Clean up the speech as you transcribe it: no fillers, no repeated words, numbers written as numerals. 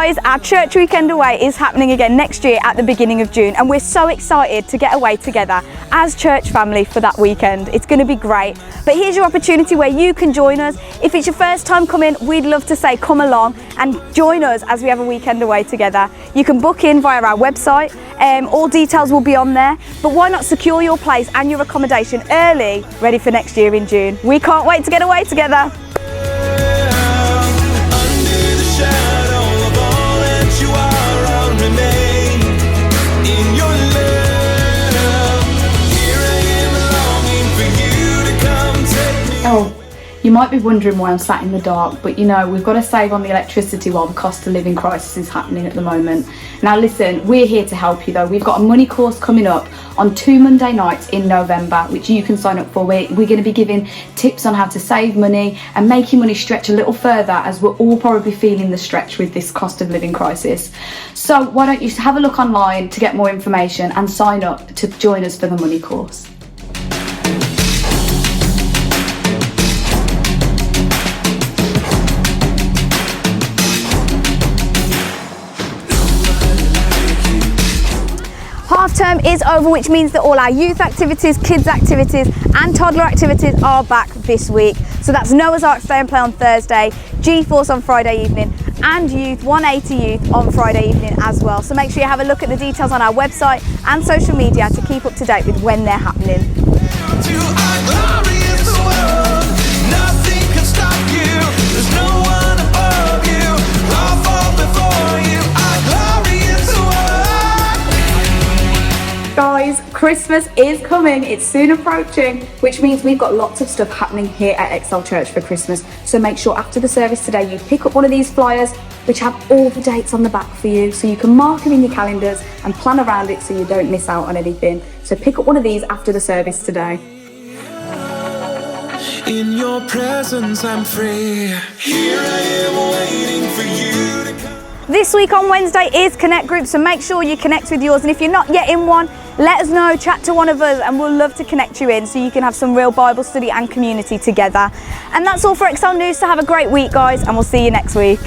Guys, our church weekend away is happening again next year at the beginning of June, and we're so excited to get away together as church family for that weekend. It's going to be great. But here's your opportunity where you can join us. If it's your first time coming, we'd love to say come along and join us as we have a weekend away together. You can book in via our website. All details will be on there. But why not secure your place and your accommodation early, ready for next year in June? We can't wait to get away together. Oh, you might be wondering why I'm sat in the dark, but you know, we've got to save on the electricity while the cost of living crisis is happening at the moment. Now listen, we're here to help you though. We've got a money course coming up on 2 Monday nights in November, which you can sign up for. We're going to be giving tips on how to save money and make your money stretch a little further, as we're all probably feeling the stretch with this cost of living crisis. So why don't you have a look online to get more information and sign up to join us for the money course. Half term is over, which means that all our youth activities, kids activities and toddler activities are back this week. So that's Noah's Ark Stay and Play on Thursday, G-Force on Friday evening and Youth 180 Youth on Friday evening as well. So make sure you have a look at the details on our website and social media to keep up to date with when they're happening. Guys, Christmas is coming, it's soon approaching, which means we've got lots of stuff happening here at Excel Church for Christmas. So make sure after the service today you pick up one of these flyers which have all the dates on the back for you, so you can mark them in your calendars and plan around it so you don't miss out on anything. So pick up one of these after the service today. In your presence I'm free. Here I am waiting for you to come. This week on Wednesday is Connect Group, so make sure you connect with yours. And if you're not yet in one, let us know, chat to one of us, and we'll love to connect you in so you can have some real Bible study and community together. And that's all for Excel News, so have a great week, guys, and we'll see you next week.